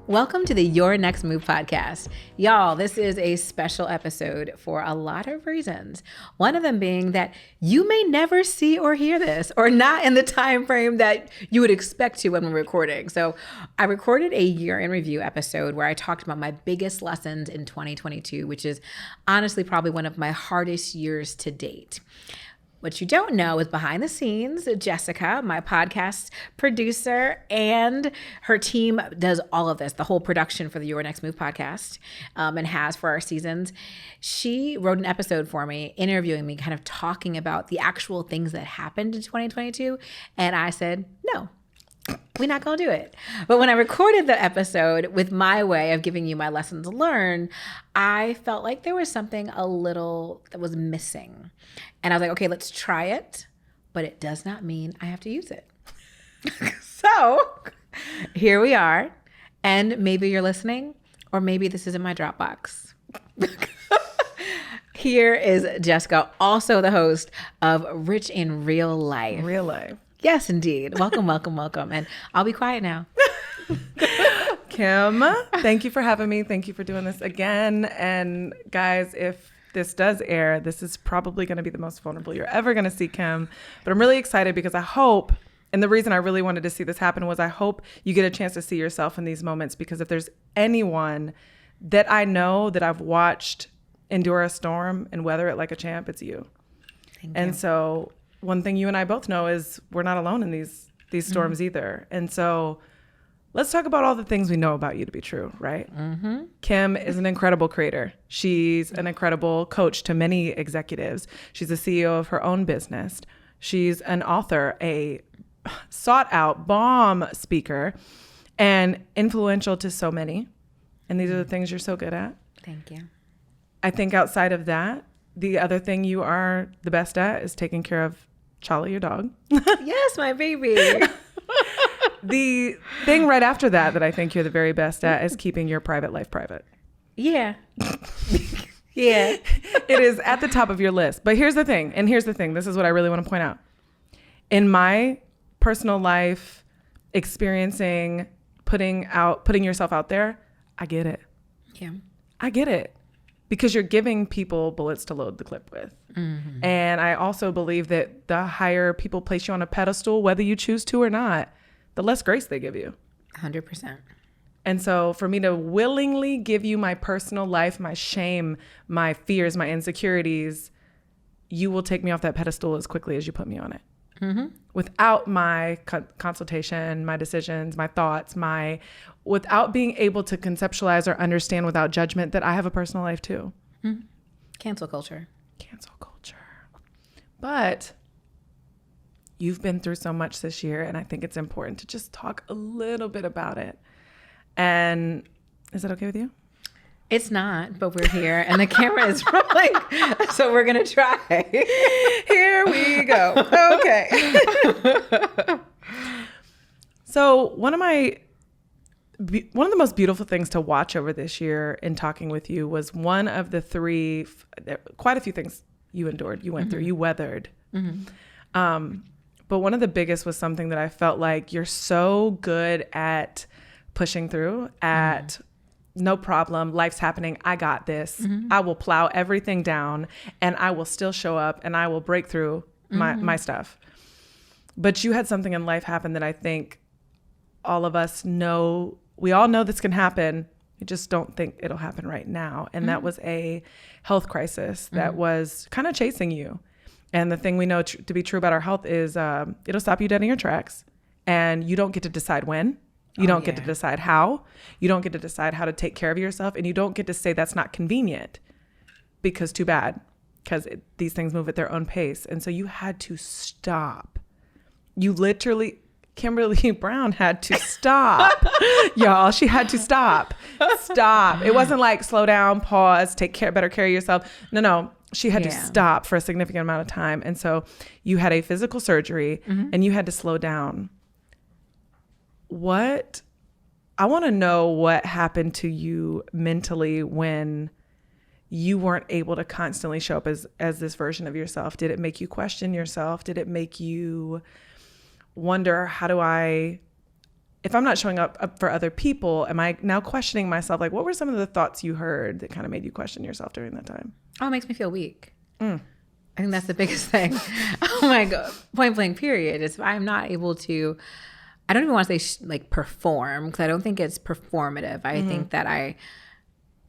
Welcome to the Your Next Move podcast. Y'all, this is a special episode for a lot of reasons. One of them being that you may never see or hear this, or not in the time frame that you would expect to when we're recording. So I recorded a year in review episode where I talked about my biggest lessons in 2022, which is honestly probably one of my hardest years to date. What you don't know is behind the scenes, Jessica, my podcast producer, and her team does all of this, the whole production for the Your Next Move podcast, and has for our seasons. She wrote an episode for me, interviewing me, kind of talking about the actual things that happened in 2022. And I said, no, we're not going to do it. But when I recorded the episode with my way of giving you my lessons learned, I felt like there was something a little that was missing. And I was like, okay, let's try it, but it does not mean I have to use it. So here we are. And maybe you're listening, or maybe this is in my Dropbox. Here is Jessica, also the host of Rich in Real Life. Real life. Yes, indeed. Welcome, welcome, welcome. And I'll be quiet now. Kim, thank you for having me. Thank you for doing this again. And guys, if this does air, this is probably going to be the most vulnerable you're ever going to see Kim. But I'm really excited because I hope, and the reason I really wanted to see this happen was I hope you get a chance to see yourself in these moments, because if there's anyone that I know that I've watched endure a storm and weather it like a champ, it's you. Thank And you. so one thing you and I both know is we're not alone in these storms either. And so let's talk about all the things we know about you to be true, right? Mm-hmm. Kim is an incredible creator. She's an incredible coach to many executives. She's the CEO of her own business. She's an author, a sought out bomb speaker, and influential to so many. And these are the things you're so good at. Thank you. I think outside of that, the other thing you are the best at is taking care of Charlie, your dog. Yes, my baby. The thing right after that I think you're the very best at is keeping your private life private. Yeah. Yeah. It is at the top of your list. But here's the thing. This is what I really want to point out. In my personal life, experiencing putting yourself out there, I get it. Yeah. I get it. Because you're giving people bullets to load the clip with. Mm-hmm. And I also believe that the higher people place you on a pedestal, whether you choose to or not, the less grace they give you. 100%. And so for me to willingly give you my personal life, my shame, my fears, my insecurities, you will take me off that pedestal as quickly as you put me on it. Mm-hmm. Without my consultation, my decisions, my thoughts, without being able to conceptualize or understand without judgment that I have a personal life too. Mm-hmm. Cancel culture. But you've been through so much this year, and I think it's important to just talk a little bit about it. And is that okay with you? It's not, but we're here and the camera is rolling, so we're going to try. Here we go. Okay. So one of the most beautiful things to watch over this year in talking with you was one of the three, quite a few things you endured, you went through, you weathered. Mm-hmm. But one of the biggest was something that I felt like you're so good at pushing through, at no problem, life's happening, I got this. Mm-hmm. I will plow everything down and I will still show up and I will break through my stuff. But you had something in life happen that I think all of us know, we all know this can happen. We just don't think it'll happen right now. And that was a health crisis that was kind of chasing you. And the thing we know to be true about our health is it'll stop you dead in your tracks. And you don't get to decide when. You don't get to decide how. You don't get to decide how to take care of yourself. And you don't get to say that's not convenient, because too bad, because these things move at their own pace. And so you had to stop. You literally, Kimberly Brown had to stop. Y'all, she had to stop. It wasn't like slow down, pause, better care of yourself. No. She had to stop for a significant amount of time. And so you had a physical surgery and you had to slow down. I want to know what happened to you mentally when you weren't able to constantly show up as this version of yourself. Did it make you question yourself? Did it make you wonder, how do I if I'm not showing up for other people, am I now questioning myself? Like, what were some of the thoughts you heard that kind of made you question yourself during that time? Oh, it makes me feel weak. I think that's the biggest thing. Oh my God. Point blank period. Is I'm not able to, I don't even want to say like perform, because I don't think it's performative. I think that I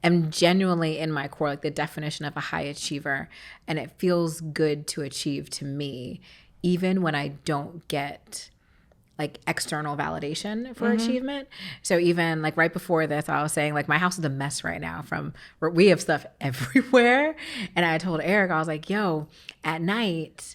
am genuinely in my core, like the definition of a high achiever. And it feels good to achieve to me, even when I don't get like external validation for achievement. So even like right before this, I was saying like my house is a mess right now we have stuff everywhere. And I told Eric, I was like, yo, at night,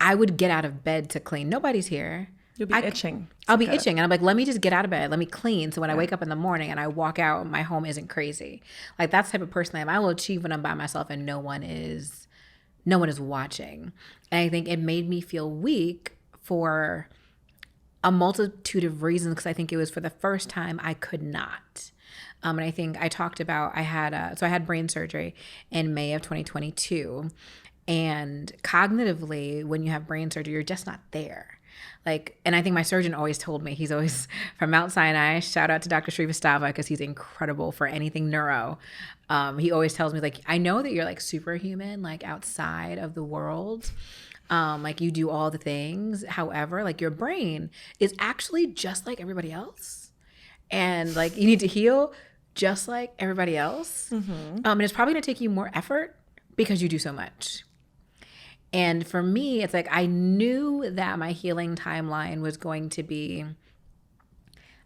I would get out of bed to clean. Nobody's here. You'll be itching. I'll be itching. And I'm like, let me just get out of bed. Let me clean. So when I wake up in the morning and I walk out, my home isn't crazy. Like that's the type of person I am. I will achieve when I'm by myself and no one is watching. And I think it made me feel weak for a multitude of reasons, because I think it was for the first time I could not. And I think I talked about, I had brain surgery in May of 2022. And cognitively, when you have brain surgery, you're just not there. Like, and I think my surgeon always told me, he's always from Mount Sinai, shout out to Dr. Srivastava, because he's incredible for anything neuro. He always tells me, like, I know that you're like superhuman, like outside of the world. Like you do all the things. However, like your brain is actually just like everybody else. And like you need to heal just like everybody else. And it's probably gonna take you more effort because you do so much. And for me, it's like I knew that my healing timeline was going to be,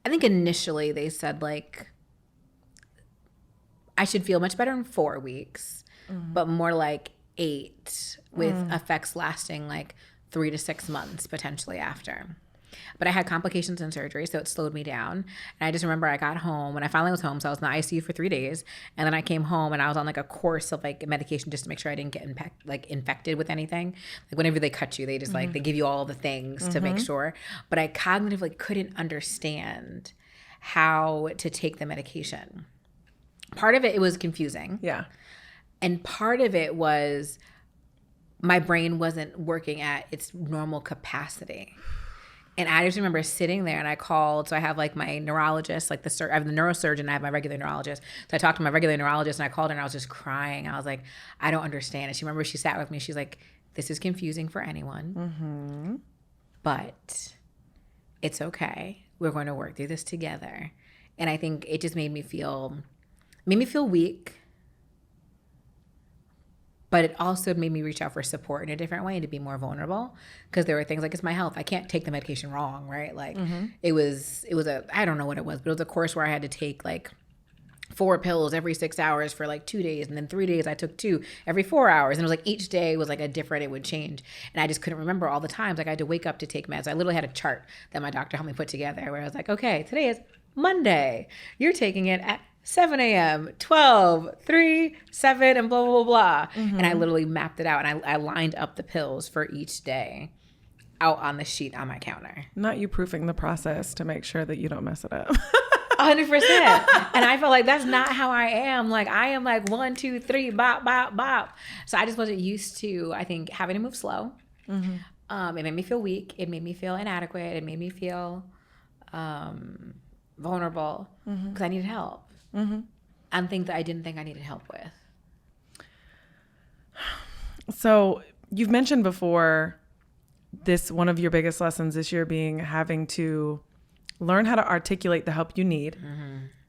I think initially they said like I should feel much better in 4 weeks, but more like 8, with effects lasting like 3 to 6 months potentially after. But I had complications in surgery, so it slowed me down. And I just remember I got home, when I finally was home, so I was in the ICU for 3 days. And then I came home and I was on like a course of like medication just to make sure I didn't get infected with anything. Like whenever they cut you, they just like, they give you all the things to make sure. But I cognitively couldn't understand how to take the medication. Part of it was confusing. Yeah. And part of it was my brain wasn't working at its normal capacity. And I just remember sitting there and I called. So I have like my neurologist, like I have the neurosurgeon, I have my regular neurologist. So I talked to my regular neurologist and I called her and I was just crying. I was like, I don't understand. And she sat with me. She's like, this is confusing for anyone, but it's okay. We're going to work through this together. And I think it just made me feel weak. But it also made me reach out for support in a different way and to be more vulnerable, because there were things like, it's my health. I can't take the medication wrong, right? Like it was I don't know what it was, but it was a course where I had to take like 4 pills every 6 hours for like 2 days. And then 3 days I took 2 every 4 hours. And it was like each day was like it would change. And I just couldn't remember all the times. Like I had to wake up to take meds. I literally had a chart that my doctor helped me put together where I was like, okay, today is Monday. You're taking it at 7 a.m., 12, 3, 7, and blah, blah, blah, blah. And I literally mapped it out, and I lined up the pills for each day out on the sheet on my counter. Not you proofing the process to make sure that you don't mess it up. 100%. And I felt like that's not how I am. Like I am like 1, 2, 3, bop, bop, bop. So I just wasn't used to, I think, having to move slow. It made me feel weak. It made me feel inadequate. It made me feel vulnerable because I needed help. And things that I didn't think I needed help with. So you've mentioned before this, one of your biggest lessons this year being having to learn how to articulate the help you need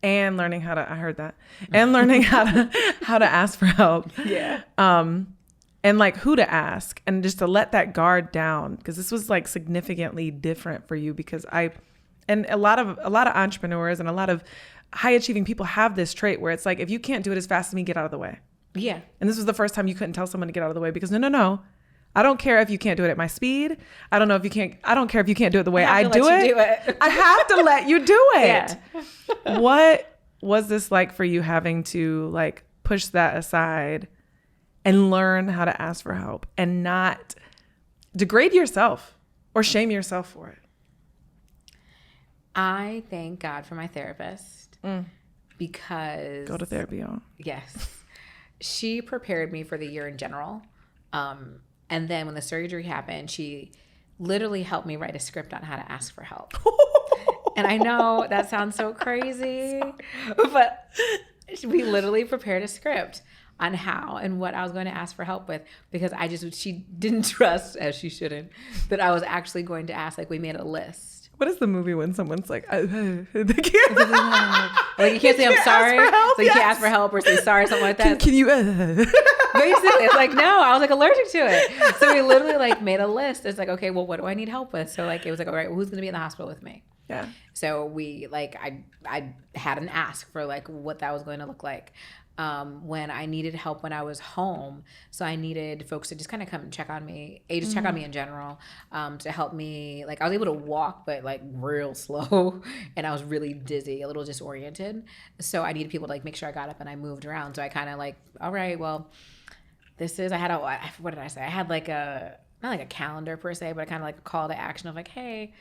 and learning how to, I heard that, and learning how to ask for help. Yeah. And like who to ask, and just to let that guard down, because this was like significantly different for you, because and a lot of entrepreneurs and a lot of high achieving people have this trait where it's like, if you can't do it as fast as me, get out of the way. Yeah. And this was the first time you couldn't tell someone to get out of the way, because no. I don't care if you can't do it at my speed. I don't care if you can't do it the way I do it. I have to let you do it. Yeah. What was this like for you, having to like push that aside and learn how to ask for help and not degrade yourself or shame yourself for it? I thank God for my therapist because... Go to therapy, y'all. Yes. She prepared me for the year in general. And then when the surgery happened, she literally helped me write a script on how to ask for help. And I know that sounds so crazy, but we literally prepared a script on how and what I was going to ask for help with, because she didn't trust, as she shouldn't, that I was actually going to ask. Like, we made a list. What is the movie when someone's like, they can't, like, you can't say I'm sorry, so you can't ask for help or say sorry, something like that. Can you? Basically, it's like, no, I was like allergic to it. So we literally like made a list. It's like, okay, well, what do I need help with? So like, it was like, all right, well, who's going to be in the hospital with me? Yeah. So we like, I had an ask for like what that was going to look like. When I needed help when I was home. So I needed folks to just kind of come and check on me, just check on me in general, to help me. Like, I was able to walk, but like real slow, and I was really dizzy, a little disoriented. So I needed people to like make sure I got up and I moved around. So I kind of like, all right, well, what did I say? I had like not like a calendar per se, but kind of like a call to action of like, hey,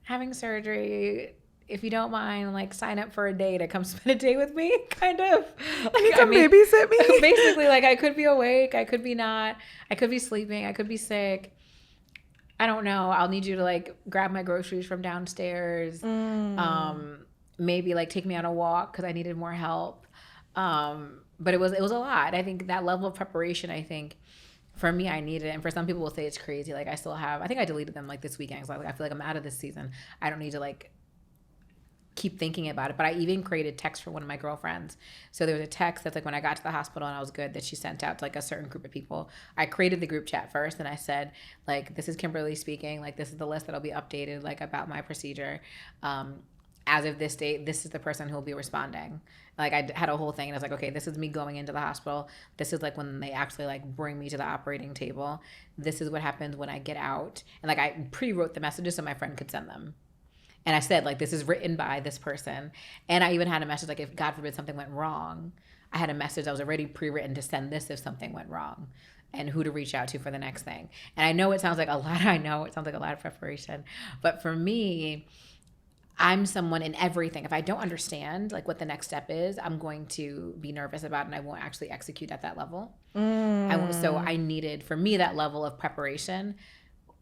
having surgery, if you don't mind, like, sign up for a day to come spend a day with me, kind of. Like, you can babysit me? Basically, like, I could be awake, I could be not, I could be sleeping, I could be sick. I don't know. I'll need you to, like, grab my groceries from downstairs. Maybe, like, take me on a walk because I needed more help. But it was a lot. I think that level of preparation, for me, I needed it. And for some people will say it's crazy. Like, I think I deleted them, like, this weekend. So I feel like I'm out of this season. I don't need to, like, keep thinking about it. But I even created text for one of my girlfriends. So there was a text that's like when I got to the hospital and I was good that she sent out to like a certain group of people. I created the group chat first and I said, like, this is Kimberly speaking. Like, this is the list that'll be updated, like, about my procedure. As of this date, this is the person who will be responding. Like, I had a whole thing and I was like, okay, this is me going into the hospital. This is like when they actually like bring me to the operating table. This is what happens when I get out. And like, I pre-wrote the messages so my friend could send them. And I said, like, this is written by this person. And I even had a message, like, if God forbid something went wrong, I had a message that was already pre-written to send this if something went wrong and who to reach out to for the next thing. And I know it sounds like a lot. I know it sounds like a lot of preparation. But for me, I'm someone in everything. If I don't understand, like, what the next step is, I'm going to be nervous about it and I won't actually execute at that level. So I needed, for me, that level of preparation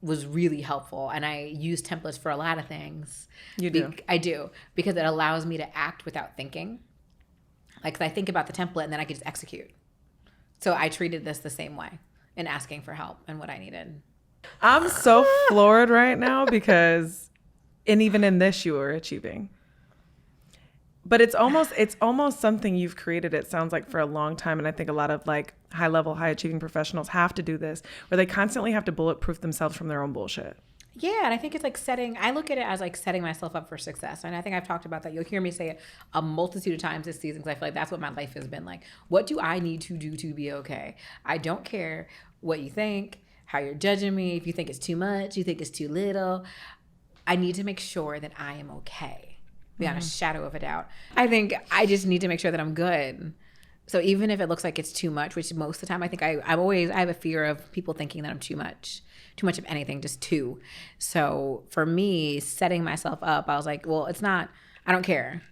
was really helpful, and I use templates for a lot of things. You do? I do, because it allows me to act without thinking. Like, I think about the template and then I can just execute. So I treated this the same way in asking for help and what I needed. I'm so floored right now because, and even in this, you were achieving. But it's almost something you've created, it sounds like, for a long time. And I think a lot of like high level, high achieving professionals have to do this, where they constantly have to bulletproof themselves from their own bullshit. Yeah. And I think it's like I look at it as like setting myself up for success. And I think I've talked about that. You'll hear me say it a multitude of times this season, because I feel like that's what my life has been like. What do I need to do to be okay? I don't care what you think, how you're judging me, if you think it's too much, you think it's too little. I need to make sure that I am okay. Beyond a shadow of a doubt. I think I just need to make sure that I'm good. So even if it looks like it's too much, which most of the time I think I have a fear of people thinking that I'm too much of anything, just too. So for me, setting myself up, I was like, well, it's not, I don't care.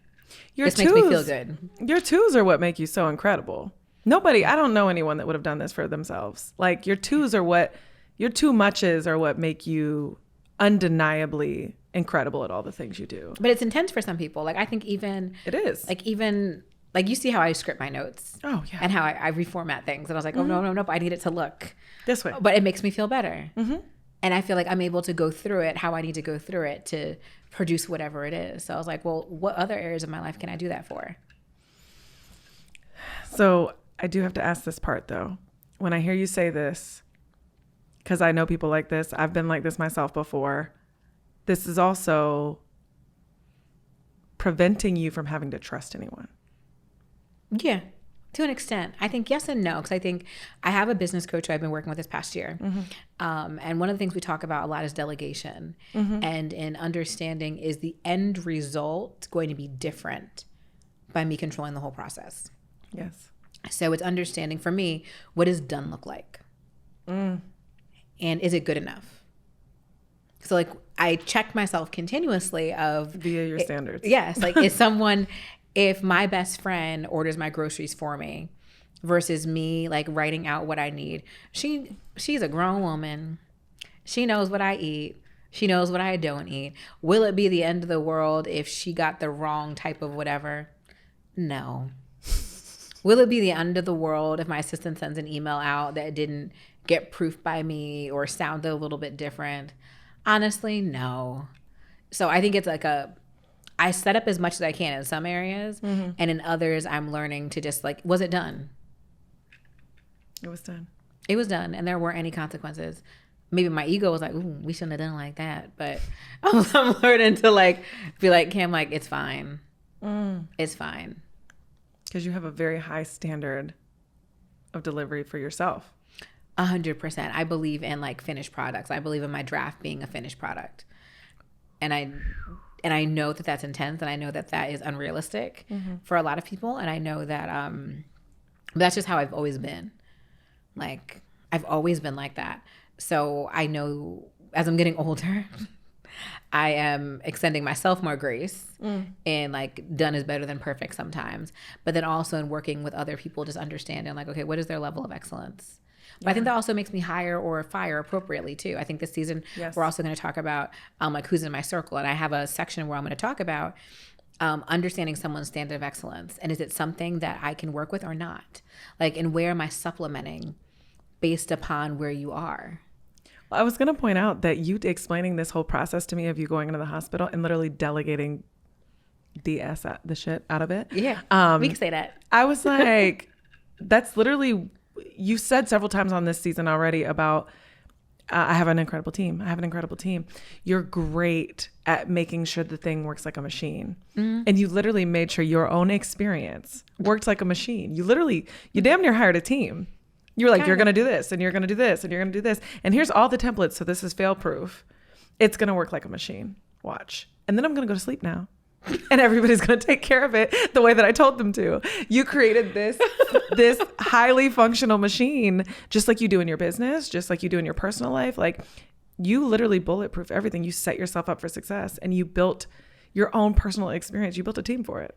This makes me feel good. Your twos are what make you so incredible. I don't know anyone that would have done this for themselves. Like, your twos are your too muches are what make you undeniably incredible at all the things you do. But it's intense for some people. Like, I think even it is like, even like, you see how I script my notes. Oh yeah. And how I reformat things. And I was like, oh no, I need it to look this way. But it makes me feel better. And I feel like I'm able to go through it how I need to go through it to produce whatever it is. So I was like, well, what other areas of my life can I do that for? So I do have to ask this part though. When I hear you say this, because I know people like this, I've been like this myself before. This is also preventing you from having to trust anyone. Yeah, to an extent. I think yes and no, because I think I have a business coach who I've been working with this past year. And one of the things we talk about a lot is delegation. And in understanding, is the end result going to be different by me controlling the whole process? Yes. So it's understanding, for me, what does done look like? And is it good enough? So like, I check myself continuously via your standards. Yes. Like, if my best friend orders my groceries for me versus me like writing out what I need, she's a grown woman. She knows what I eat. She knows what I don't eat. Will it be the end of the world if she got the wrong type of whatever? No. Will it be the end of the world if my assistant sends an email out that didn't get proofed by me or sounded a little bit different? Honestly, no. So I think it's like I set up as much as I can in some areas, and in others I'm learning to just like, was it done? It was done. It was done, and there weren't any consequences. Maybe my ego was like, ooh, we shouldn't have done it like that. But I'm learning to like be like, Kim, like, it's fine. It's fine. Because you have a very high standard of delivery for yourself. 100%. I believe in like finished products. I believe in my draft being a finished product. And I know that that's intense, and I know that that is unrealistic for a lot of people. And I know that that's just how I've always been. Like, I've always been like that. So I know as I'm getting older, I am extending myself more grace, and like done is better than perfect sometimes. But then also in working with other people, just understanding like, okay, what is their level of excellence? But I think that also makes me hire or fire appropriately too. I think this season we're also going to talk about like who's in my circle. And I have a section where I'm going to talk about understanding someone's standard of excellence. And is it something that I can work with or not? Like, and where am I supplementing based upon where you are? Well, I was going to point out that you explaining this whole process to me of you going into the hospital and literally delegating the shit out of it. Yeah, we can say that. I was like, that's literally... You said several times on this season already about, I have an incredible team. I have an incredible team. You're great at making sure the thing works like a machine. And you literally made sure your own experience worked like a machine. You damn near hired a team. You were like, you're going to do this, and you're going to do this, and you're going to do this. And here's all the templates. So this is fail proof. It's going to work like a machine. Watch. And then I'm going to go to sleep now. And everybody's going to take care of it the way that I told them to. You created this highly functional machine, just like you do in your business, just like you do in your personal life. Like, you literally bulletproof everything. You set yourself up for success, and you built your own personal experience. You built a team for it.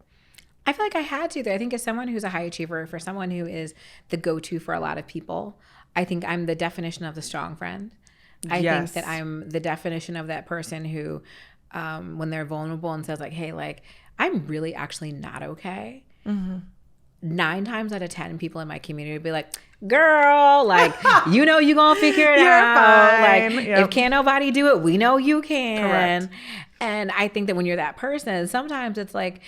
I feel like I had to, though. I think as someone who's a high achiever, for someone who is the go-to for a lot of people, I think I'm the definition of the strong friend. I think that I'm the definition of that person who, when they're vulnerable and says like, hey, like, I'm really actually not okay. 9 times out of 10 people in my community would be like, girl, like, you know, you gonna figure it out. Fine. Like, if can't nobody do it, we know you can. Correct. And I think that when you're that person, sometimes it's like,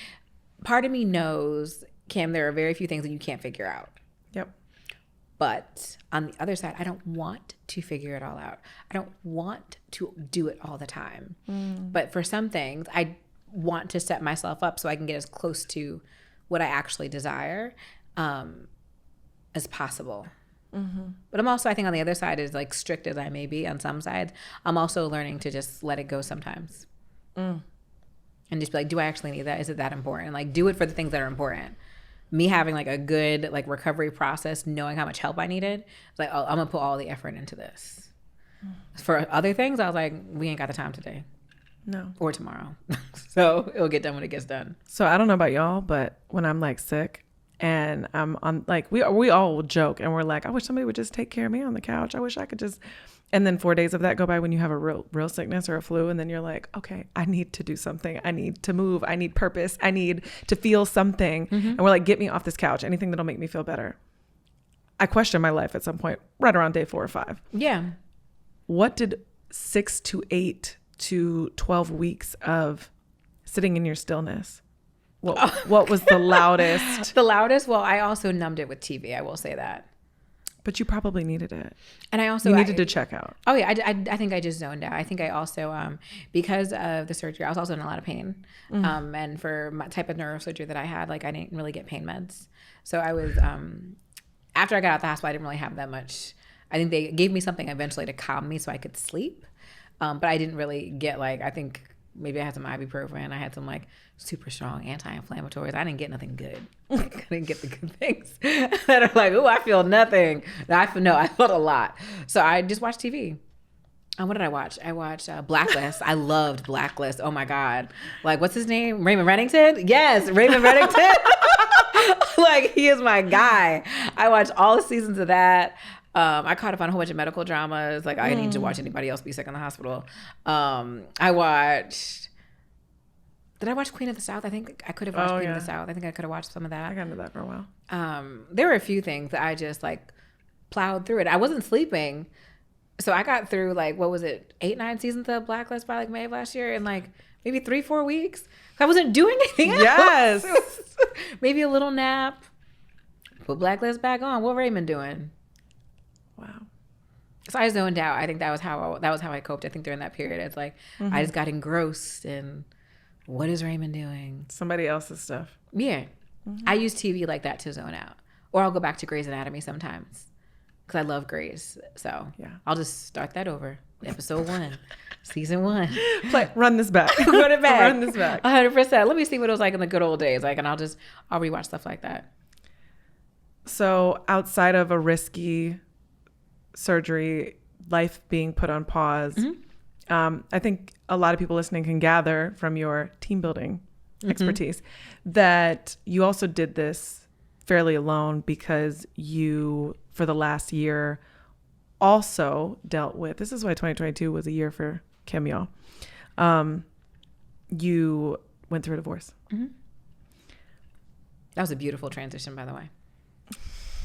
part of me knows, Kim, there are very few things that you can't figure out. Yep. But on the other side, I don't want to figure it all out. I don't want to do it all the time. But for some things, I want to set myself up so I can get as close to what I actually desire as possible. But I'm also, I think on the other side, is like strict as I may be on some sides, I'm also learning to just let it go sometimes. And just be like, do I actually need that? Is it that important? Like, do it for the things that are important. Me having like a good like recovery process, knowing how much help I needed, it's like, oh, I'm gonna put all the effort into this. For other things, I was like, we ain't got the time today. No. Or tomorrow. So it'll get done when it gets done. So I don't know about y'all, but when I'm like sick and I'm on, like, we all will joke and we're like, I wish somebody would just take care of me on the couch. I wish I could just, and then 4 days of that go by when you have a real sickness or a flu. And then you're like, okay, I need to do something. I need to move. I need purpose. I need to feel something. And we're like, get me off this couch. Anything that'll make me feel better. I questioned my life at some point, right around day 4 or 5. Yeah. What did 6 to 8 to 12 weeks of sitting in your stillness? What was the loudest? The loudest? Well, I also numbed it with TV. I will say that. But you probably needed it. And I also... You needed to check out. Oh, yeah. I think I just zoned out. I think I also, because of the surgery, I was also in a lot of pain. And for my type of neurosurgery that I had, like, I didn't really get pain meds. So I was... after I got out of the hospital, I didn't really have that much. I think they gave me something eventually to calm me so I could sleep. But I didn't really get, like... I think maybe I had some ibuprofen. I had some, like, super strong anti-inflammatories. I didn't get nothing good. I didn't get the good things that are like, oh, I feel nothing. I felt a lot. So I just watched TV. What did I watch? I watched Blacklist. I loved Blacklist. Oh my God. Like, what's his name? Raymond Reddington? Yes, Raymond Reddington. Like, he is my guy. I watched all the seasons of that. I caught up on a whole bunch of medical dramas. Like, I didn't need to watch anybody else be sick in the hospital. I watched... Did I watch Queen of the South? I think I could have watched Queen of the South. I think I could have watched some of that. I got into that for a while. There were a few things that I just like plowed through it. I wasn't sleeping. So I got through like, what was it? 8-9 seasons of Blacklist by like May of last year in like maybe 3-4 weeks. I wasn't doing anything else. Yes. Maybe a little nap. Put Blacklist back on. What Raymond doing? Wow. So I zoned out. I think that was how I coped. I think during that period, it's like I just got engrossed in what is Raymond doing? Somebody else's stuff. Yeah. I use TV like that to zone out. Or I'll go back to Grey's Anatomy sometimes because I love Grey's. So I'll just start that over. Episode 1, season 1. Run this back. Run it back. Run this back. 100%. Let me see what it was like in the good old days. Like, and I'll rewatch stuff like that. So outside of a risky surgery, life being put on pause, I think a lot of people listening can gather from your team building expertise that you also did this fairly alone because you, for the last year, also dealt with, this is why 2022 was a year for Kim, y'all. You went through a divorce. That was a beautiful transition, by the way.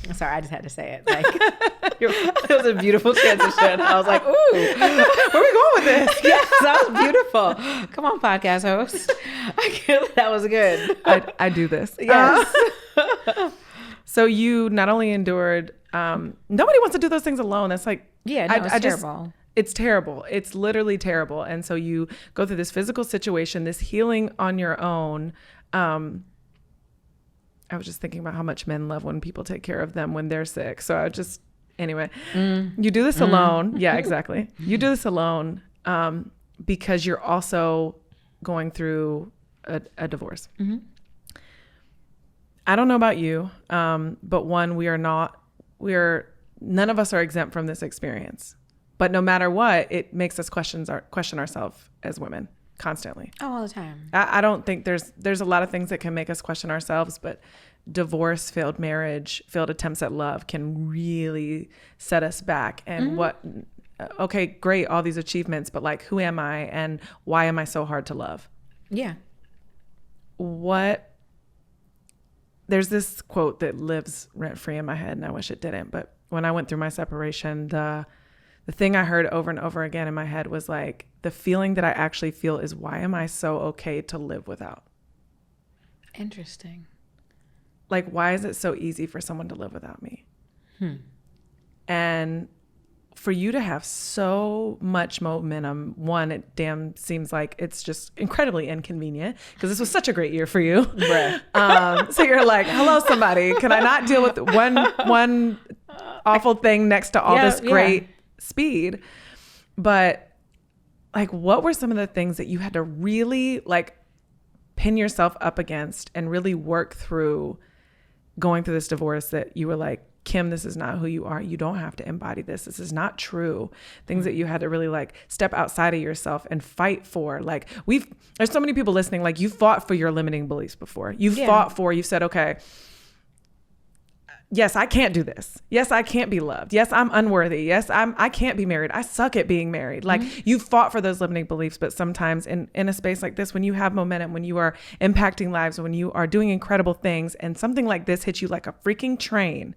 I'm sorry, I just had to say it. Like, it was a beautiful transition. I was like, ooh, where are we going with this? Yes, that was beautiful. Come on, podcast host. That was good. I do this. Yes. So you not only endured, nobody wants to do those things alone. That's like, it's terrible. It's terrible. It's literally terrible. And so you go through this physical situation, this healing on your own. I was just thinking about how much men love when people take care of them when they're sick. So anyway, you do this alone. Yeah, exactly. You do this alone because you're also going through a divorce. I don't know about you, but one, none of us are exempt from this experience. But no matter what, it makes us question ourselves as women constantly. Oh, all the time. I don't think there's a lot of things that can make us question ourselves, but divorce, failed marriage, failed attempts at love can really set us back. And okay, great, all these achievements, but like, who am I and why am I so hard to love? Yeah. There's this quote that lives rent free in my head, and I wish it didn't. But when I went through my separation, the thing I heard over and over again in my head was like, the feeling that I actually feel is, why am I so okay to live without? Interesting. Like, why is it so easy for someone to live without me? And for you to have so much momentum, one, it damn seems like it's just incredibly inconvenient because this was such a great year for you. So you're like, hello, somebody. Can I not deal with one awful thing next to all this great speed? But like, what were some of the things that you had to really like pin yourself up against and really work through going through this divorce that you were like, Kim, this is not who you are. You don't have to embody this. This is not true. Things that you had to really like step outside of yourself and fight for. Like there's so many people listening, like you fought for your limiting beliefs before. You said, okay, yes, I can't do this. Yes, I can't be loved. Yes, I'm unworthy. Yes, I can't be married. I suck at being married. Like you fought for those limiting beliefs, but sometimes in a space like this, when you have momentum, when you are impacting lives, when you are doing incredible things and something like this hits you like a freaking train,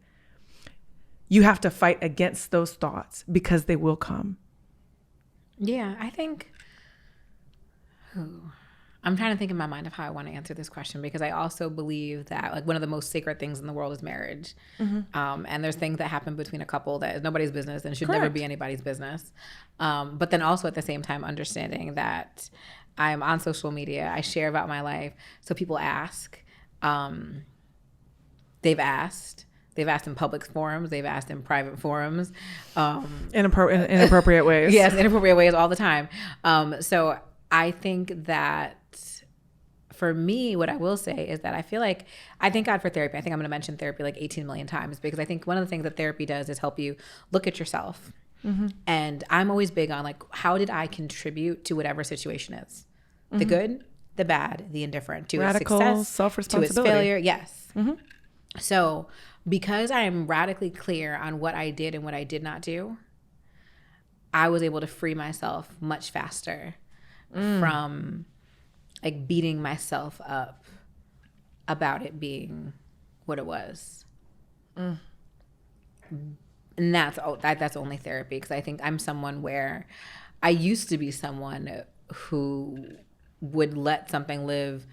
you have to fight against those thoughts because they will come. Yeah, I think... I'm trying to think in my mind of how I want to answer this question, because I also believe that like one of the most sacred things in the world is marriage. And there's things that happen between a couple that is nobody's business and should never be anybody's business. But then also at the same time, understanding that I'm on social media, I share about my life. So people ask, they've asked in public forums, they've asked in private forums. Inappropriate ways. Yes, inappropriate ways all the time. So I think that for me, what I will say is that I feel like, I thank God for therapy. I think I'm going to mention therapy like 18 million times, because I think one of the things that therapy does is help you look at yourself. And I'm always big on like, how did I contribute to whatever situation is? The good, the bad, the indifferent, to radical its success, self-responsibility, to its failure. Yes. So because I am radically clear on what I did and what I did not do, I was able to free myself much faster from like beating myself up about it being what it was. And that's only therapy, because I think I'm someone where I used to be someone who would let something live,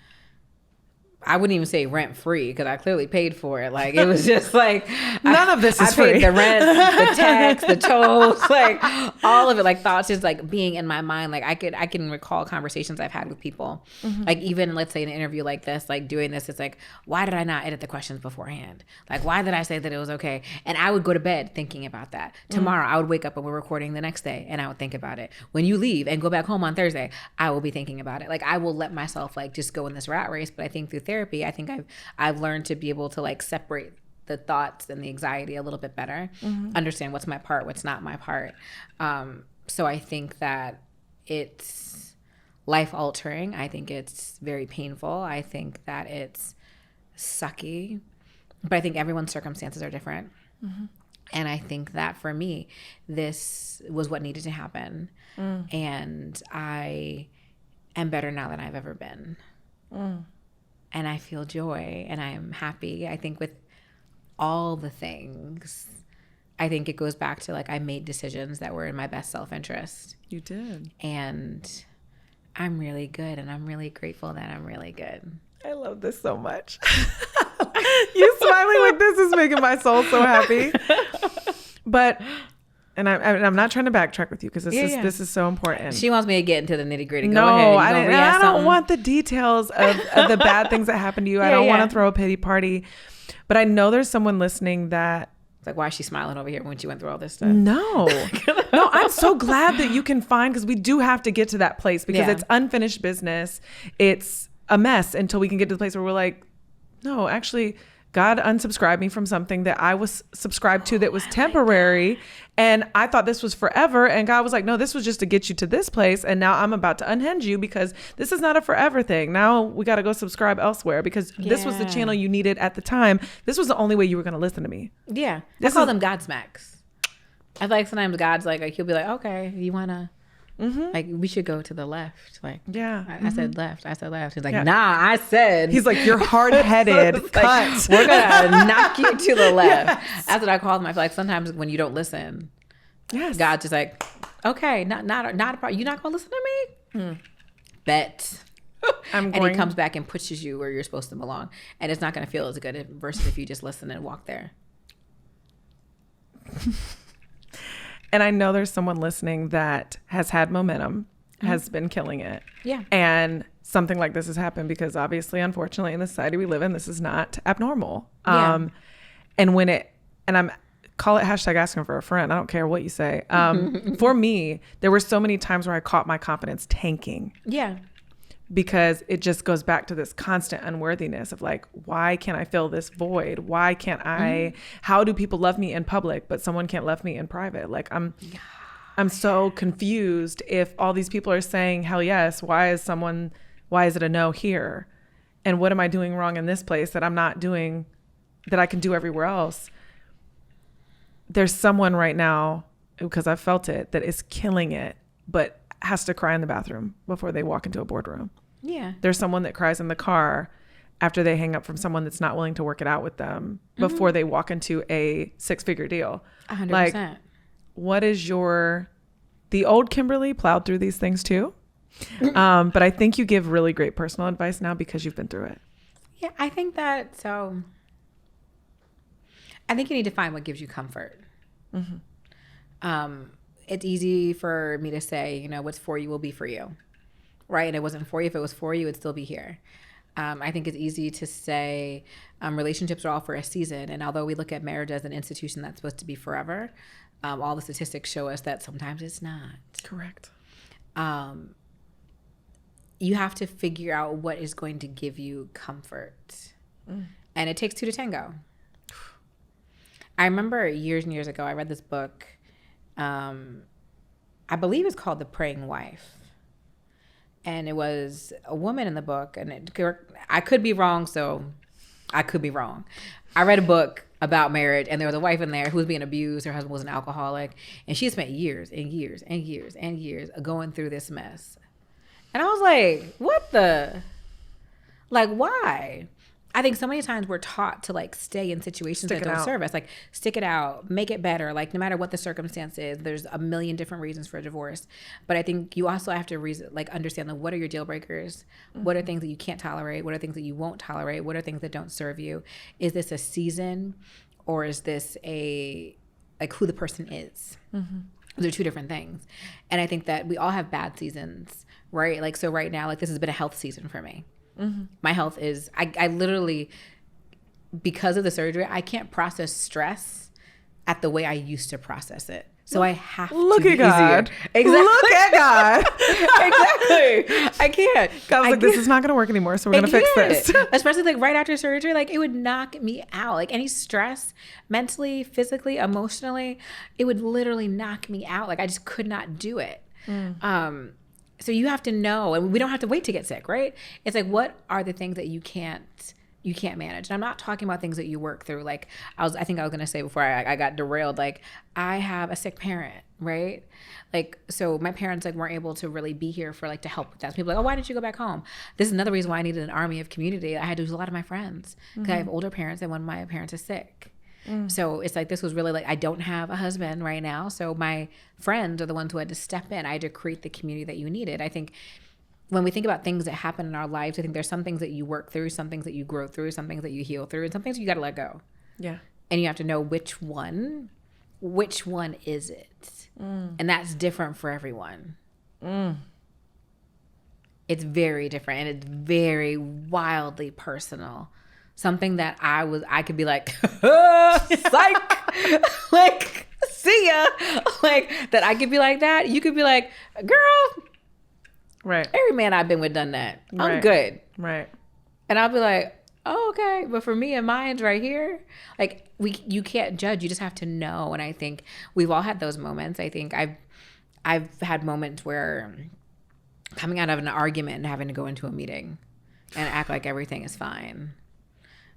I wouldn't even say rent free, because I clearly paid for it. Like, it was just like none of this is free. I paid the rent, the tax, the tolls, like all of it. Like thoughts just like being in my mind. Like I can recall conversations I've had with people. Like even let's say in an interview like this, like doing this, it's like, why did I not edit the questions beforehand? Like, why did I say that it was okay? And I would go to bed thinking about that. Tomorrow I would wake up and we're recording the next day, and I would think about it. When you leave and go back home on Thursday, I will be thinking about it. Like I will let myself like just go in this rat race. But I think through therapy, I think I've learned to be able to like separate the thoughts and the anxiety a little bit better, understand what's my part, what's not my part. So I think that it's life altering. I think it's very painful. I think that it's sucky, but I think everyone's circumstances are different. And I think that for me, this was what needed to happen. And I am better now than I've ever been. And I feel joy and I am happy. I think with all the things, I think it goes back to like I made decisions that were in my best self-interest. You did. And I'm really good, and I'm really grateful that I'm really good. I love this so much. You smiling like this is making my soul so happy. But and I'm not trying to backtrack with you, because this is so important. She wants me to get into the nitty gritty. No, I don't want the details of the bad things that happened to you. I don't want to throw a pity party. But I know there's someone listening that... It's like, why is she smiling over here when she went through all this stuff? No, I'm so glad that you can find, because we do have to get to that place, because it's unfinished business. It's a mess until we can get to the place where we're like, no, actually... God unsubscribed me from something that I was subscribed to that was temporary. And I thought this was forever. And God was like, no, this was just to get you to this place. And now I'm about to unhinge you, because this is not a forever thing. Now we got to go subscribe elsewhere, because this was the channel you needed at the time. This was the only way you were going to listen to me. Yeah. I call them God smacks. I feel like sometimes God's like he'll be like, okay, you want to, like, we should go to the left. Like, I said left. I said left. He's like, nah, I said. He's like, you're hard-headed. Cut. Like, we're going to knock you to the left. Yes. That's what I call them. I feel like sometimes when you don't listen, God's just like, okay, not a problem. You're not going to listen to me? Bet. And he comes back and pushes you where you're supposed to belong. And it's not going to feel as good versus if you just listen and walk there. And I know there's someone listening that has had momentum, has been killing it. Yeah. And something like this has happened, because obviously, unfortunately, in the society we live in, this is not abnormal. And call it hashtag asking for a friend. I don't care what you say. For me, there were so many times where I caught my confidence tanking. Yeah. Because it just goes back to this constant unworthiness of like, why can't I fill this void? Why can't I, how do people love me in public, but someone can't love me in private? Like I'm so confused. If all these people are saying, hell yes, why is it a no here? And what am I doing wrong in this place that I'm not doing, that I can do everywhere else? There's someone right now, because I've felt it, that is killing it, but has to cry in the bathroom before they walk into a boardroom. Yeah. There's someone that cries in the car after they hang up from someone that's not willing to work it out with them before they walk into a 6-figure deal. 100%. Like, what is the old Kimberly plowed through these things too. But I think you give really great personal advice now because you've been through it. Yeah, I think that, I think you need to find what gives you comfort. It's easy for me to say, what's for you will be for you, right? And it wasn't for you. If it was for you, it'd still be here. I think it's easy to say relationships are all for a season. And although we look at marriage as an institution that's supposed to be forever, all the statistics show us that sometimes it's not. Correct. You have to figure out what is going to give you comfort. And it takes two to tango. I remember years and years ago, I read this book. I believe it's called The Praying Wife. And it was a woman in the book, and I could be wrong, so I could be wrong. I read a book about marriage, and there was a wife in there who was being abused. Her husband was an alcoholic, and she spent years and years and years and years going through this mess. And I was like, what the? Like, why? I think so many times we're taught to like stay in situations that don't serve us. Like, stick it out, make it better. Like, no matter what the circumstance is, there's a million different reasons for a divorce. But I think you also have to understand, like, what are your deal breakers? Mm-hmm. What are things that you can't tolerate? What are things that you won't tolerate? What are things that don't serve you? Is this a season, or is this like who the person is? Mm-hmm. Those are two different things. And I think that we all have bad seasons, right? Like, so right now, like, this has been a health season for me. Mm-hmm. My health is, I literally, because of the surgery, I can't process stress at the way I used to process it. So I have to look at God. Exactly. Look at God. Exactly. I can't. God was like, this is not going to work anymore, so we're going to fix this. Especially like right after surgery, like it would knock me out. Like any stress, mentally, physically, emotionally, it would literally knock me out. Like I just could not do it. So you have to know, and we don't have to wait to get sick, right? It's like, what are the things that you can't manage? And I'm not talking about things that you work through. Like I think I was going to say before I got derailed, like I have a sick parent, right? Like, so my parents like weren't able to really be here for like to help with that. So people are like, oh, why didn't you go back home? This is another reason why I needed an army of community. I had to lose a lot of my friends because I have older parents and one of my parents is sick. So it's like, this was really like, I don't have a husband right now. So my friends are the ones who had to step in. I had to create the community that you needed. I think when we think about things that happen in our lives, I think there's some things that you work through, some things that you grow through, some things that you heal through, and some things you got to let go. Yeah. And you have to know which one is it? And that's different for everyone. It's very different, and it's very wildly personal. Something that I could be like, psych, like, see ya. Like, that I could be like that. You could be like, girl, right? Every man I've been with done that. I'm good. Right. And I'll be like, oh, okay. But for me and mine's right here, like, you can't judge. You just have to know. And I think we've all had those moments. I think I've had moments where coming out of an argument and having to go into a meeting and act like everything is fine.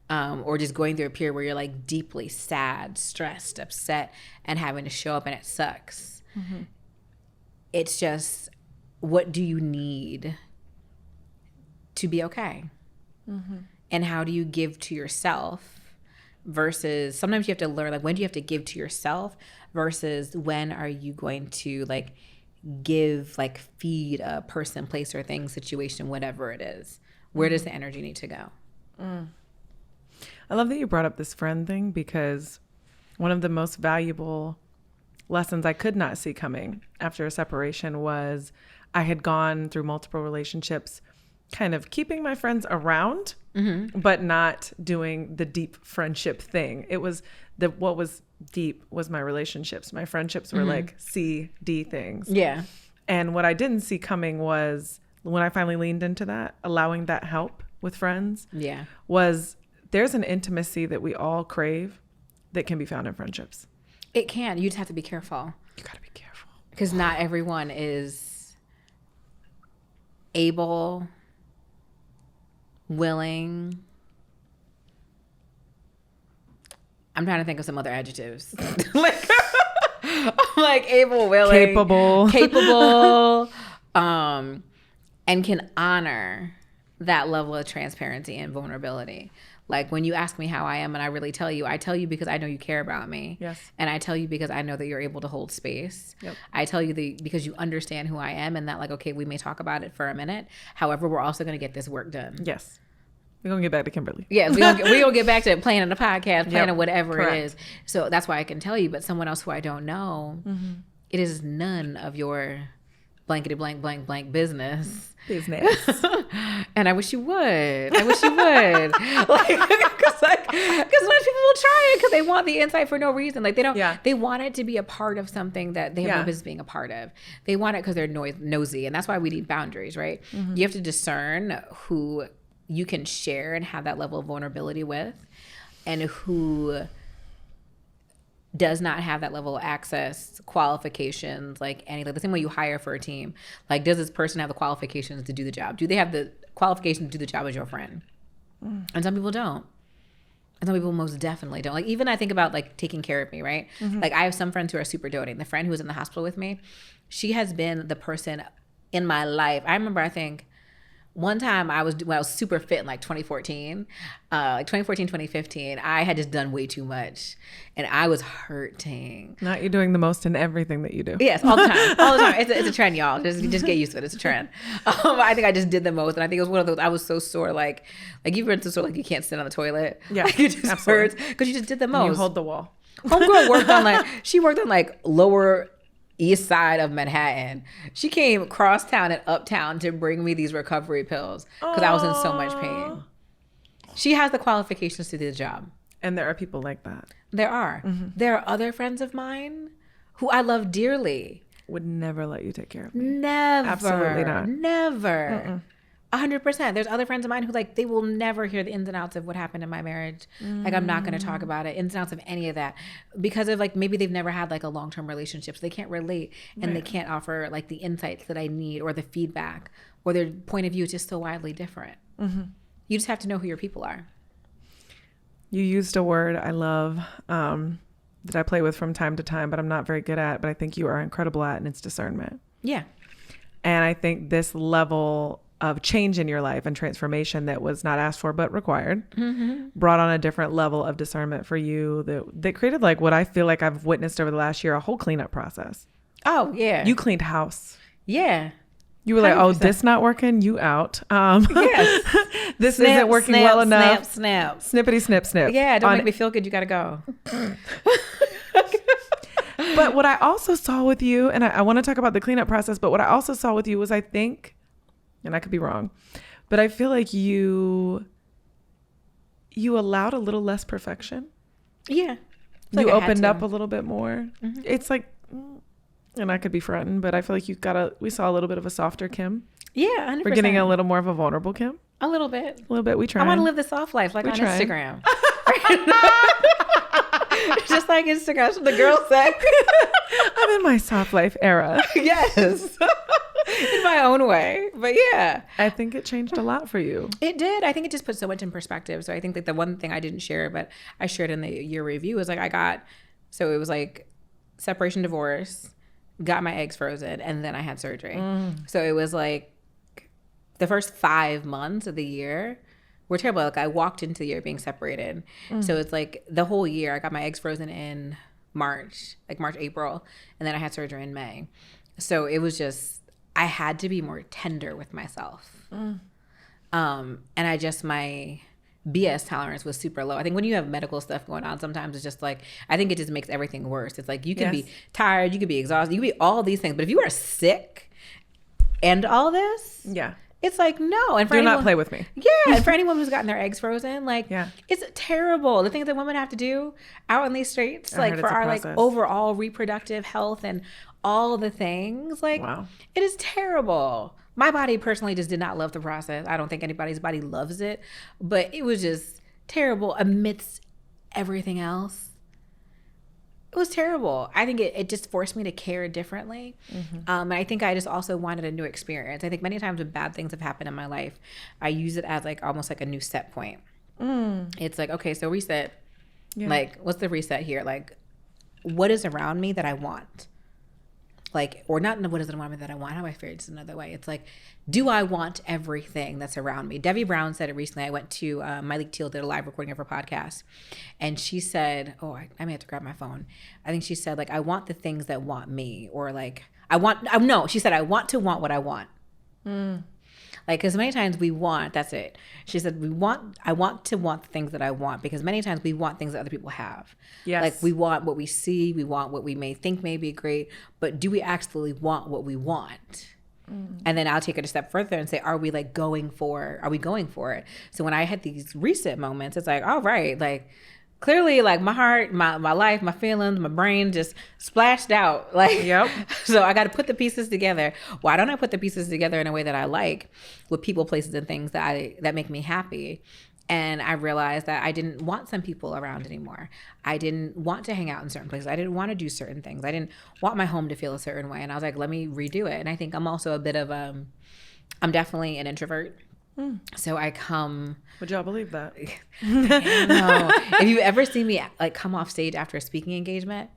Or just going through a period where you're like deeply sad, stressed, upset, and having to show up and it sucks. Mm-hmm. It's just, what do you need to be okay? Mm-hmm. And how do you give to yourself versus sometimes you have to learn, like, when do you have to give to yourself versus when are you going to like give, like feed a person, place, or thing, situation, whatever it is. Where does the energy need to go? I love that you brought up this friend thing, because one of the most valuable lessons I could not see coming after a separation was I had gone through multiple relationships, kind of keeping my friends around, but not doing the deep friendship thing. It was what was deep was my relationships. My friendships were like C, D things. Yeah. And what I didn't see coming was when I finally leaned into that, allowing that help with friends, was there's an intimacy that we all crave that can be found in friendships. It can. You just have to be careful. You got to be careful. Because not everyone is able, willing. I'm trying to think of some other adjectives. like able, willing. Capable. And can honor that level of transparency and vulnerability. Like when you ask me how I am and I really tell you, I tell you because I know you care about me. Yes. And I tell you because I know that you're able to hold space. Yep. I tell you because you understand who I am and that, like, okay, we may talk about it for a minute. However, we're also going to get this work done. Yes. We're going to get back to Kimberly. Yeah, we're going to get back to planning a podcast, planning whatever it is. So that's why I can tell you, but someone else who I don't know, it is none of your blankety blank blank blank business. And I wish you would. Like, because when people will try it because they want the insight for no reason. Like they want it to be a part of something that they have no business being a part of. They want it because they're nosy, and that's why we need boundaries, right? You have to discern who you can share and have that level of vulnerability with, and who does not have that level of access, qualifications, like the same way you hire for a team. Like, does this person have the qualifications to do the job? Do they have the qualifications to do the job as your friend? And some people don't. And some people most definitely don't. Like, even I think about like taking care of me, right? Like, I have some friends who are super doting. The friend who was in the hospital with me, she has been the person in my life. I remember, I think one time when I was super fit in like 2014, like 2014, 2015, I had just done way too much and I was hurting. Not you doing the most in everything that you do. Yes, all the time. All the time. It's a trend, y'all. Just get used to it. It's a trend. I think I just did the most. And I think it was one of those, I was so sore, like you've been so sore, like you can't sit on the toilet. Yeah, like it just absolutely. hurts because you just did the most. And you hold the wall. Homegirl worked on like lower east side of Manhattan. She came crosstown and uptown to bring me these recovery pills because I was in so much pain. She has the qualifications to do the job. And there are people like that. There are. There are other friends of mine who I love dearly. Would never let you take care of me. Never. Absolutely not. Never. 100%. There's other friends of mine who like, they will never hear the ins and outs of what happened in my marriage. Like, I'm not going to talk about it, ins and outs of any of that, because of like, maybe they've never had like a long-term relationship. So they can't relate and they can't offer like the insights that I need or the feedback, or their point of view is just so widely different. You just have to know who your people are. You used a word I love that I play with from time to time, but I'm not very good at, but I think you are incredible at, and it's discernment. Yeah. And I think this level of change in your life and transformation that was not asked for but required brought on a different level of discernment for you that created like what I feel like I've witnessed over the last year, a whole cleanup process. Oh, yeah. You cleaned house. Yeah. You were like, 100%. Oh, this not working, you out. Yes. This isn't working well enough. Snap. Snippity snip snip. Yeah, don't make me feel good. You got to go. But what I also saw with you, and I want to talk about the cleanup process, but what I also saw with you was, I think, and I could be wrong, but I feel like you allowed a little less perfection. Yeah. You opened up a little bit more. It's like, and I could be fronting, but I feel like we saw a little bit of a softer Kim. Yeah, 100%. We're getting a little more of a vulnerable Kim. A little bit. A little bit. We try. I want to live the soft life like on Instagram. Just like Instagram, the girl say. I'm in my soft life era. Yes. In my own way. But yeah. I think it changed a lot for you. It did. I think it just put so much in perspective. So I think that the one thing I didn't share, but I shared in the year review, was like so it was like separation, divorce, got my eggs frozen, and then I had surgery. So it was like the first 5 months of the year were terrible. Like, I walked into the year being separated. So it's like the whole year I got my eggs frozen in March, April, and then I had surgery in May. So it was just, I had to be more tender with myself. And my BS tolerance was super low. I think when you have medical stuff going on, sometimes it's just like, I think it just makes everything worse. It's like, you can be tired, you could be exhausted, you could be all these things. But if you are sick and all this, it's like, no. And for not play with me. Yeah. And for anyone who's gotten their eggs frozen, like, it's terrible. The things that women have to do out in these streets, like for our like overall reproductive health and all the things, like, it is terrible. My body personally just did not love the process. I don't think anybody's body loves it, but it was just terrible amidst everything else. It was terrible. I think it just forced me to care differently. And I think I just also wanted a new experience. I think many times when bad things have happened in my life, I use it as like almost like a new set point. It's like, okay, so reset. Like, what's the reset here? Like, what is around me that I want? Like, or not what is it around me that I want? How do I phrase it another way? It's like, do I want everything that's around me? Debbie Brown said it recently. I went to Malik Teal did a live recording of her podcast, and she said, I may have to grab my phone. I think she said, like, I want the things that want me, or like, she said, I want to want what I want. Like, because many times we want, that's it. She said, I want to want the things that I want, because many times we want things that other people have. Yes. Like, we want what we see, we want what we may think may be great, but do we actually want what we want? And then I'll take it a step further and say, are we going for it? So when I had these reset moments, it's like, all right, like, clearly, like, my heart, my life, my feelings, my brain just splashed out. Like, so I got to put the pieces together. Why don't I put the pieces together in a way that I like, with people, places, and things that make me happy? And I realized that I didn't want some people around anymore. I didn't want to hang out in certain places. I didn't want to do certain things. I didn't want my home to feel a certain way. And I was like, let me redo it. And I think I'm also a bit of I'm definitely an introvert. So I come. Would y'all believe that? No. If you've ever seen me like come off stage after a speaking engagement,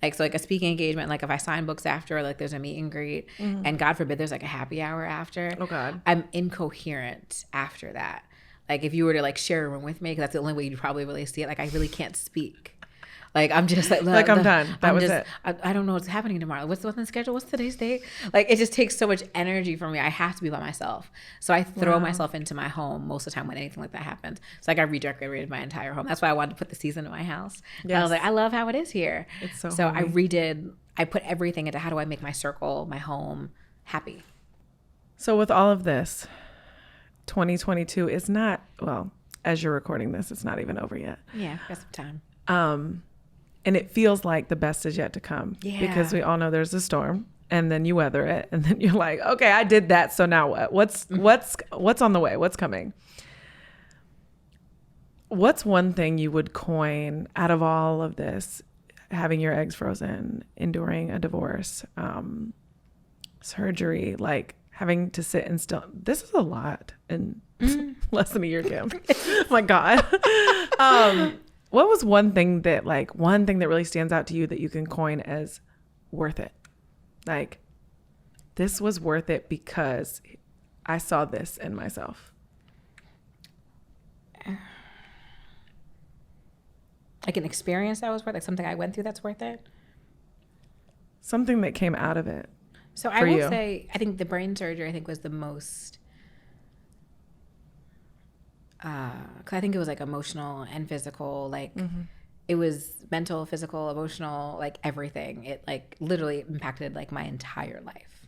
like so like a speaking engagement, like if I sign books after, like there's a meet and greet, and God forbid there's like a happy hour after. Oh God. I'm incoherent after that. Like if you were to like share a room with me, because that's the only way you'd probably really see it. Like I really can't speak. Like I'm just like I'm done. That was it. I don't know what's happening tomorrow. What's on the schedule? What's today's date? Like it just takes so much energy from me. I have to be by myself. So I throw myself into my home most of the time when anything like that happens. So like I redecorated my entire home. That's why I wanted to put the season in my house. Yes. I was like, I love how it is here. It's so homey. I put everything into how do I make my circle, my home happy. So with all of this, 2022 is not, well, as you're recording this, it's not even over yet. Yeah, got some time. And it feels like the best is yet to come. Yeah. Because we all know there's a storm, and then you weather it, and then you're like, okay, I did that. So now what? What's on the way? What's coming? What's one thing you would coin out of all of this, having your eggs frozen, enduring a divorce, surgery, like having to sit and still, this is a lot in less than a year, Kim. Oh my God. What was one thing that really stands out to you that you can coin as worth it? Like, this was worth it because I saw this in myself. Like an experience that was worth it, like something I went through that's worth it? Something that came out of it. So I will say, I think the brain surgery, I think was the most, because I think it was like emotional and physical, like it was mental, physical, emotional, like everything. It like literally impacted like my entire life.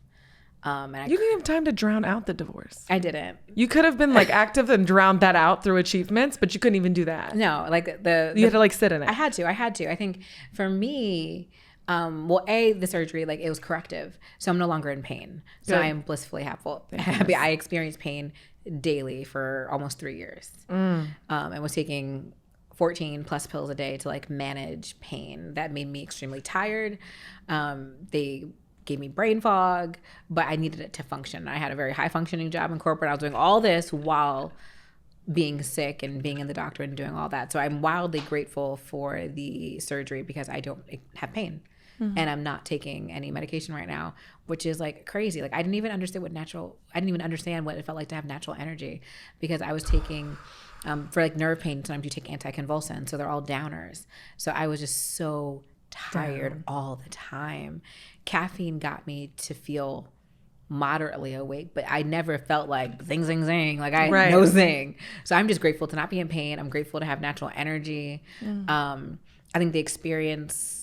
And you didn't have time to drown out the divorce. I didn't. You could have been like active and drowned that out through achievements, but you couldn't even do that. No, like you had to like sit in it. I had to. I think for me, the surgery, like it was corrective. So I'm no longer in pain. So I am blissfully happy. I experienced pain daily for almost 3 years. And was taking 14 plus pills a day to like manage pain. That made me extremely tired. They gave me brain fog, but I needed it to function. I had a very high functioning job in corporate. I was doing all this while being sick and being in the doctor and doing all that. So I'm wildly grateful for the surgery because I don't have pain. And I'm not taking any medication right now, which is like crazy. Like I didn't even understand what it felt like to have natural energy, because I was taking, for like nerve pain, sometimes you take anticonvulsants. So they're all downers. So I was just so tired all the time. Caffeine got me to feel moderately awake, but I never felt like zing, zing, zing. Like I had no zing. So I'm just grateful to not be in pain. I'm grateful to have natural energy. I think the experience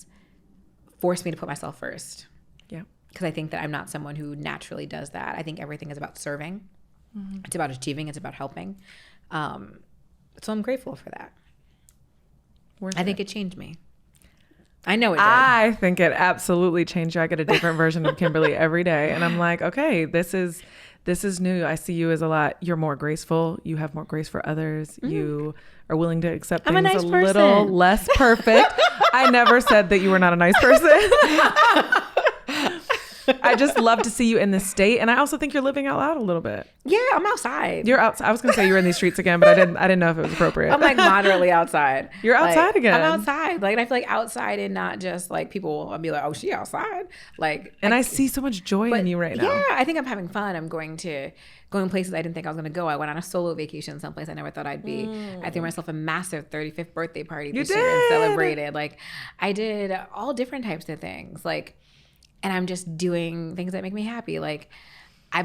forced me to put myself first. Yeah. Because I think that I'm not someone who naturally does that. I think everything is about serving. It's about achieving. It's about helping. So I'm grateful for that. I think it changed me. I know it did. I think it absolutely changed you. I get a different version of Kimberly every day. And I'm like, okay, this is new. I see you as a lot. You're more graceful. You have more grace for others. You are willing to accept things a little less perfect. I never said that you were not a nice person. I just love to see you in this state. And I also think you're living out loud a little bit. Yeah, I'm outside. You're outside. I was going to say you were in these streets again, but I didn't know if it was appropriate. I'm like moderately outside. You're outside again. I'm outside. Like, I feel like outside and not just like people will be like, oh, she outside. Like, and I see so much joy in you right now. Yeah, I think I'm having fun. I'm going places I didn't think I was going to go. I went on a solo vacation someplace I never thought I'd be. I threw myself a massive 35th birthday party this year and celebrated. Like, I did all different types of things. Like, and I'm just doing things that make me happy. Like,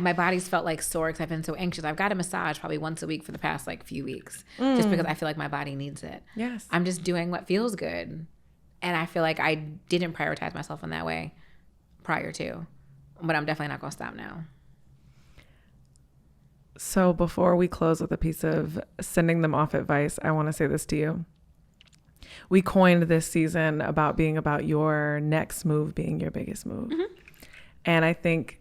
my body's felt like sore because I've been so anxious. I've got a massage probably once a week for the past like few weeks, just because I feel like my body needs it. Yes. I'm just doing what feels good. And I feel like I didn't prioritize myself in that way prior to, but I'm definitely not going to stop now. So before we close with a piece of sending them off advice, I want to say this to you. We coined this season about being about your next move being your biggest move. And I think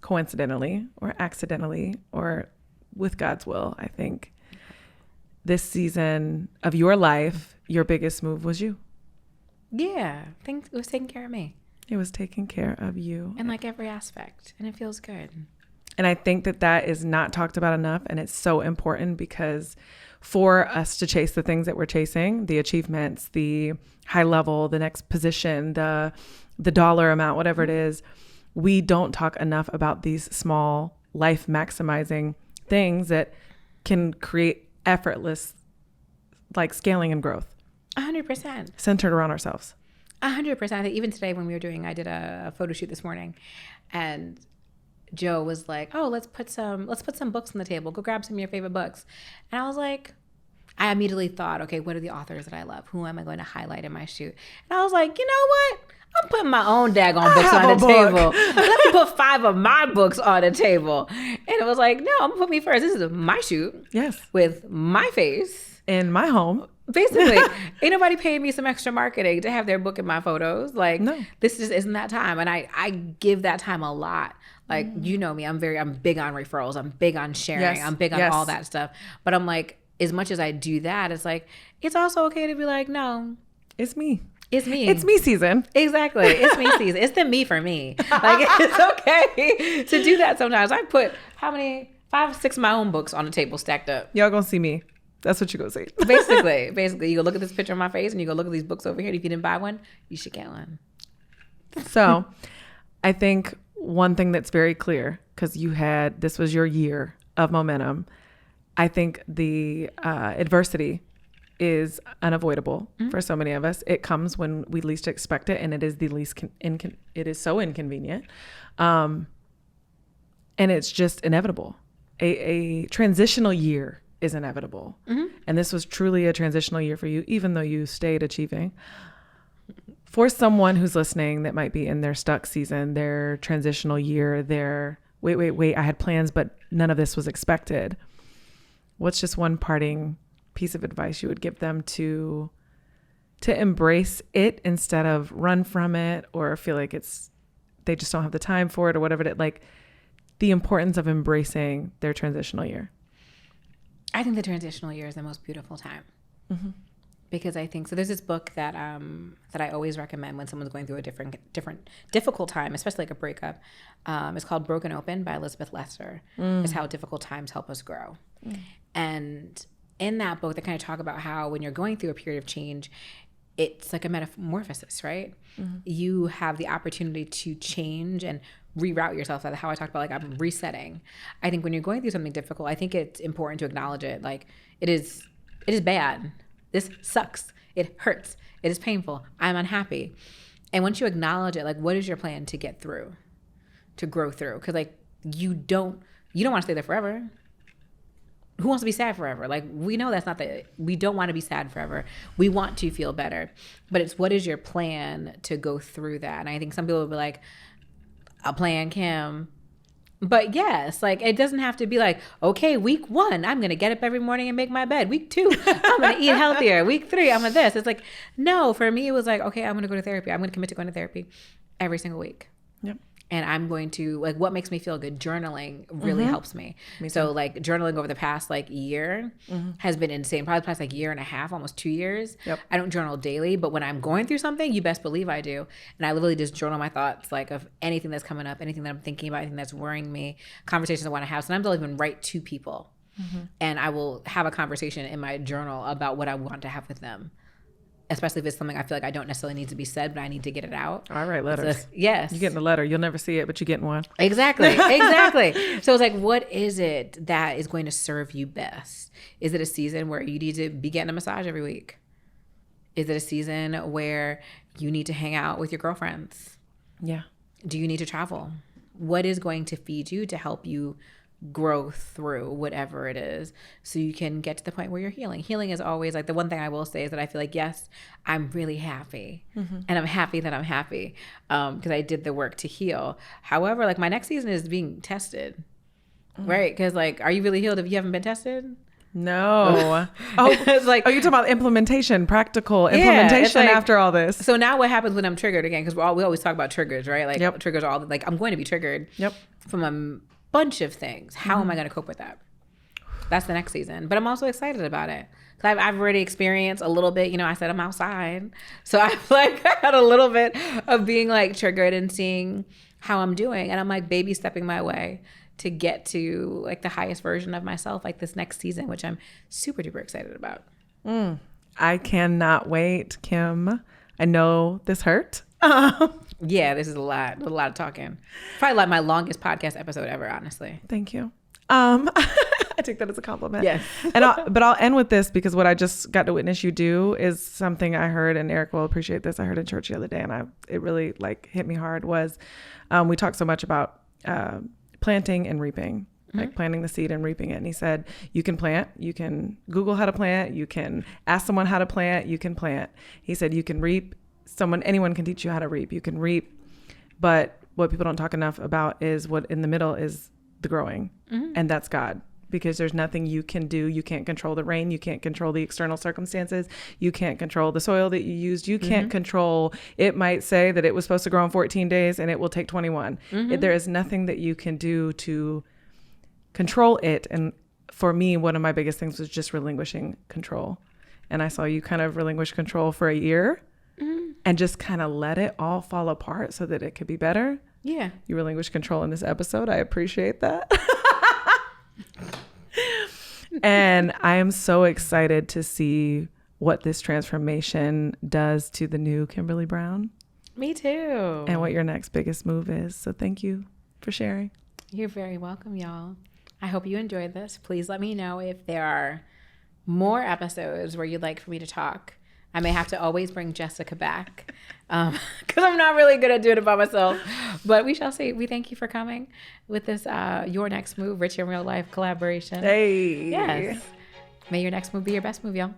coincidentally or accidentally or with God's will, I think this season of your life, your biggest move was you. Yeah. I think it was taking care of me. It was taking care of you. In like every aspect. And it feels good. And I think that is not talked about enough. And it's so important because for us to chase the things that we're chasing, the achievements, the high level, the next position, the dollar amount, whatever it is, we don't talk enough about these small life maximizing things that can create effortless like scaling and growth. 100%. Centered around ourselves. 100%. I think even today when I did a photo shoot this morning, and Joe was like, "Oh, let's put some books on the table. Go grab some of your favorite books." And I was like, I immediately thought, okay, what are the authors that I love? Who am I going to highlight in my shoot? And I was like, you know what? I'm putting my own daggone books on the table. Let me put 5 of my books on the table. And it was like, no, I'm gonna put me first. This is my shoot. Yes. With my face. In my home. Basically, ain't nobody paying me some extra marketing to have their book in my photos. Like, no. This just isn't that time. And I give that time a lot. Like, you know me, I'm big on referrals. I'm big on sharing. Yes. I'm big on all that stuff. But I'm like, as much as I do that, it's like, it's also okay to be like, no. It's me. It's me. It's me season. Exactly. It's me season. It's the me for me. Like, it's okay to do that sometimes. I put how many, 5, 6 of my own books on the table stacked up. Y'all gonna see me. That's what you're gonna see. Basically, you go look at this picture of my face and you go look at these books over here. And if you didn't buy one, you should get one. So I think one thing that's very clear, because this was your year of momentum. I think the adversity is unavoidable for so many of us. It comes when we least expect it, and it is the least it is so inconvenient, and it's just inevitable. A transitional year is inevitable, and this was truly a transitional year for you, even though you stayed achieving. For someone who's listening that might be in their stuck season, their transitional year, their wait, I had plans, but none of this was expected. What's just one parting piece of advice you would give them to embrace it instead of run from it or feel like they just don't have the time for it or whatever it, like the importance of embracing their transitional year? I think the transitional year is the most beautiful time. Because I think, so there's this book that I always recommend when someone's going through a difficult time, especially like a breakup. It's called Broken Open by Elizabeth Lester. It's how difficult times help us grow. And in that book, they kind of talk about how when you're going through a period of change, it's like a metamorphosis, right? You have the opportunity to change and reroute yourself. That's how I talked about, like, I'm resetting. I think when you're going through something difficult, I think it's important to acknowledge it. Like, it is bad. This sucks. It hurts. It is painful. I'm unhappy. And once you acknowledge it, like, what is your plan to get through, to grow through? Because, like, you don't want to stay there forever. Who wants to be sad forever? Like, we know that's not we don't want to be sad forever. We want to feel better. But it's, what is your plan to go through that? And I think some people will be like, a plan, Kim. But yes, like, it doesn't have to be like, okay, week 1, I'm going to get up every morning and make my bed. Week 2, I'm going to eat healthier. Week 3, I'm going to this. It's like, no, for me, it was like, okay, I'm going to go to therapy. I'm going to commit to going to therapy every single week. Yep. And I'm going to, like, what makes me feel good? Journaling really helps me. So, like, journaling over the past, like, year has been insane. Probably the past, like, year and a half, almost 2 years. Yep. I don't journal daily, but when I'm going through something, you best believe I do. And I literally just journal my thoughts, like, of anything that's coming up, anything that I'm thinking about, anything that's worrying me, conversations I want to have. Sometimes I'll even write to people. And I will have a conversation in my journal about what I want to have with them. Especially if it's something I feel like I don't necessarily need to be said, but I need to get it out. I write letters. So, yes. You get in the letter. You'll never see it, but you get in one. Exactly. So it's like, what is it that is going to serve you best? Is it a season where you need to be getting a massage every week? Is it a season where you need to hang out with your girlfriends? Yeah. Do you need to travel? What is going to feed you to help you grow through whatever it is so you can get to the point where you're healing? Healing is always, like, the one thing I will say is that I feel like, yes, I'm really happy and I'm happy that I'm happy because I did the work to heal. However, like, my next season is being tested, right? Because, like, are you really healed if you haven't been tested? No. It's like, you're talking about implementation, practical implementation, like, after all this. So now what happens when I'm triggered again? Because we always talk about triggers, right? Like, triggers are all, like, I'm going to be triggered from a bunch of things. How am I going to cope with that? That's the next season. But I'm also excited about it because I've already experienced a little bit. You know, I said I'm outside, so I've, like, I had a little bit of being, like, triggered and seeing how I'm doing, and I'm, like, baby stepping my way to get to like the highest version of myself, like this next season, which I'm super duper excited about. I cannot wait, Kim. I know this hurt. Yeah, this is a lot of talking. Probably like my longest podcast episode ever, honestly. Thank you. I take that as a compliment. Yes. But I'll end with this, because what I just got to witness you do is something I heard, and Eric will appreciate this. I heard in church the other day, and it really like hit me hard. Was we talked so much about planting and reaping, like planting the seed and reaping it. And he said, you can plant, you can Google how to plant, you can ask someone how to plant, you can plant. He said, you can reap. Anyone can teach you how to reap. You can reap, but what people don't talk enough about is what in the middle is the growing, and that's God. Because there's nothing you can do. You can't control the rain. You can't control the external circumstances. You can't control the soil that you used. You can't control, it might say that it was supposed to grow in 14 days and it will take 21. There is nothing that you can do to control it. And for me, one of my biggest things was just relinquishing control. And I saw you kind of relinquish control for a year and just kind of let it all fall apart so that it could be better. Yeah. You relinquish control in this episode. I appreciate that. And I am so excited to see what this transformation does to the new Kimberly Brown. Me too. And what your next biggest move is. So thank you for sharing. You're very welcome, y'all. I hope you enjoyed this. Please let me know if there are more episodes where you'd like for me to talk. I may have to always bring Jessica back because I'm not really good at doing it by myself. But we shall see. We thank you for coming with this Your Next Move, Rich in Real Life collaboration. Hey. Yes. May your next move be your best move, y'all.